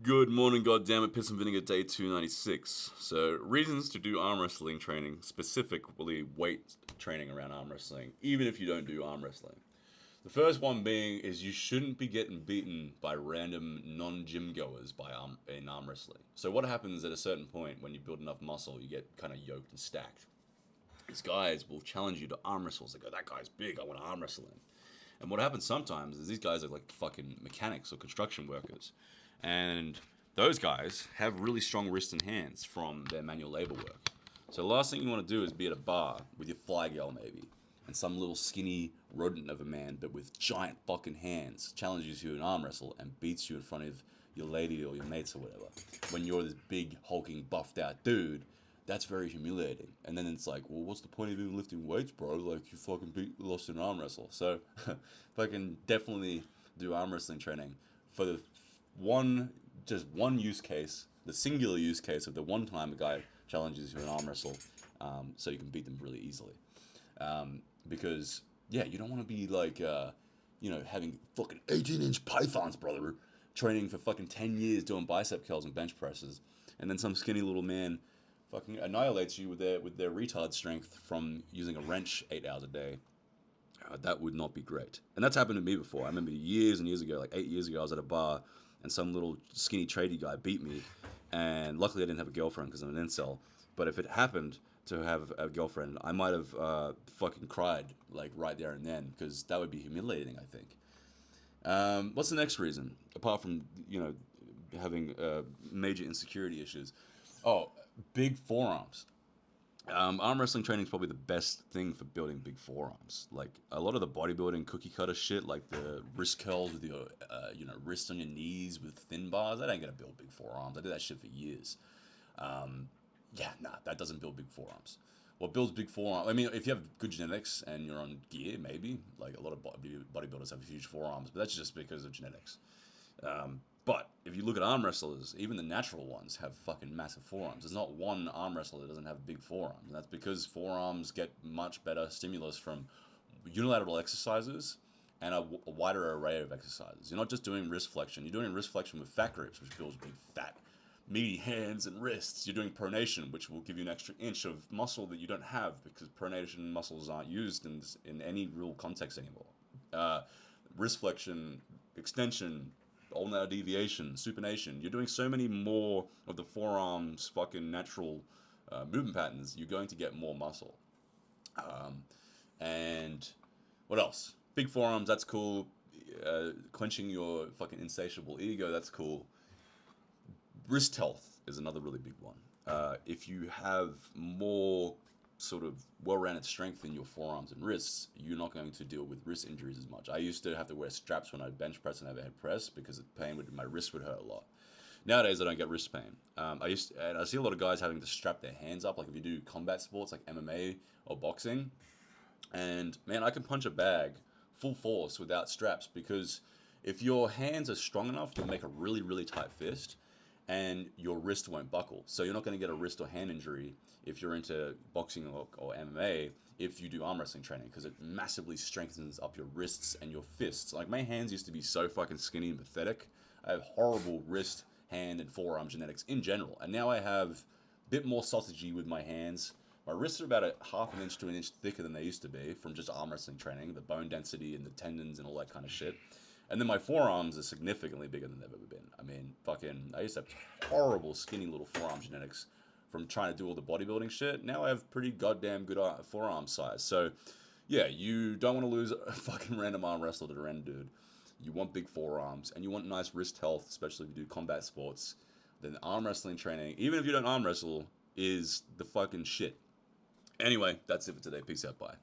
Good morning, goddammit, Piss and Vinegar Day 296. So, reasons to do arm wrestling training, specifically weight training around arm wrestling, even if you don't do arm wrestling. The first one being is you shouldn't be getting beaten by random non-gym goers in arm wrestling. So what happens at a certain point when you build enough muscle, you get kind of yoked and stacked. These guys will challenge you to arm wrestles. They go, that guy's big, I want to arm wrestle him. And what happens sometimes is these guys are like fucking mechanics or construction workers. And those guys have really strong wrists and hands from their manual labor work. So the last thing you want to do is be at a bar with your fly girl maybe, and some little skinny rodent of a man, but with giant fucking hands, challenges you in arm wrestle and beats you in front of your lady or your mates or whatever. When you're this big, hulking, buffed out dude, that's very humiliating. And then it's like, well, what's the point of even lifting weights, bro? Like, you fucking lost an arm wrestle. So, fucking definitely do arm wrestling training for the one, just one use case, the singular use case of the one time a guy challenges you in an arm wrestle, so you can beat them really easily. Because, yeah, you don't want to be like, having fucking 18-inch pythons, brother, training for fucking 10 years doing bicep curls and bench presses, and then some skinny little man fucking annihilates you with their retard strength from using a wrench 8 hours a day. That would not be great. And that's happened to me before. I remember years and years ago, like 8 years ago, I was at a bar and some little skinny tradie guy beat me. And luckily, I didn't have a girlfriend because I'm an incel. But if it happened to have a girlfriend, I might have fucking cried like right there and then because that would be humiliating, I think. What's the next reason apart from having major insecurity issues? Oh, big forearms. Arm wrestling training is probably the best thing for building big forearms. Like a lot of the bodybuilding cookie cutter shit, like the wrist curls with your, wrist on your knees with thin bars. That ain't gonna build big forearms. I did that shit for years. Yeah, nah, that doesn't build big forearms. What builds big forearms? I mean, if you have good genetics and you're on gear, maybe like a lot of bodybuilders have huge forearms, but that's just because of genetics. But if you look at arm wrestlers, even the natural ones have fucking massive forearms. There's not one arm wrestler that doesn't have big forearms. And that's because forearms get much better stimulus from unilateral exercises and a wider array of exercises. You're not just doing wrist flexion, you're doing wrist flexion with fat grips, which builds big, fat, meaty hands and wrists. You're doing pronation, which will give you an extra inch of muscle that you don't have because pronation muscles aren't used in any real context anymore. Uh, Wrist flexion, extension, ulnar deviation, supination. You're doing so many more of the forearms fucking natural movement patterns. You're going to get more muscle. And what else? Big forearms. That's cool. Quenching your fucking insatiable ego. That's cool. Wrist health is another really big one. If you have more sort of well-rounded strength in your forearms and wrists, you're not going to deal with wrist injuries as much. I used to have to wear straps when I bench press and overhead press because the pain would my wrist would hurt a lot. Nowadays, I don't get wrist pain. And I see a lot of guys having to strap their hands up, like if you do combat sports like MMA or boxing. And man, I can punch a bag full force without straps because if your hands are strong enough, you'll make a really, really tight fist and your wrist won't buckle. So you're not going to get a wrist or hand injury if you're into boxing or MMA if you do arm wrestling training because it massively strengthens up your wrists and your fists. Like my hands used to be so fucking skinny and pathetic. I have horrible wrist, hand, and forearm genetics in general. And now I have a bit more sausagey with my hands. My wrists are about a half an inch to an inch thicker than they used to be from just arm wrestling training, the bone density and the tendons and all that kind of shit. And then my forearms are significantly bigger than they've ever been. I mean, fucking, I used to have horrible, skinny little forearm genetics from trying to do all the bodybuilding shit. Now I have pretty goddamn good forearm size. So, yeah, you don't want to lose a fucking random arm wrestler to a random dude. You want big forearms, and you want nice wrist health, especially if you do combat sports. Then arm wrestling training, even if you don't arm wrestle, is the fucking shit. Anyway, that's it for today. Peace out. Bye.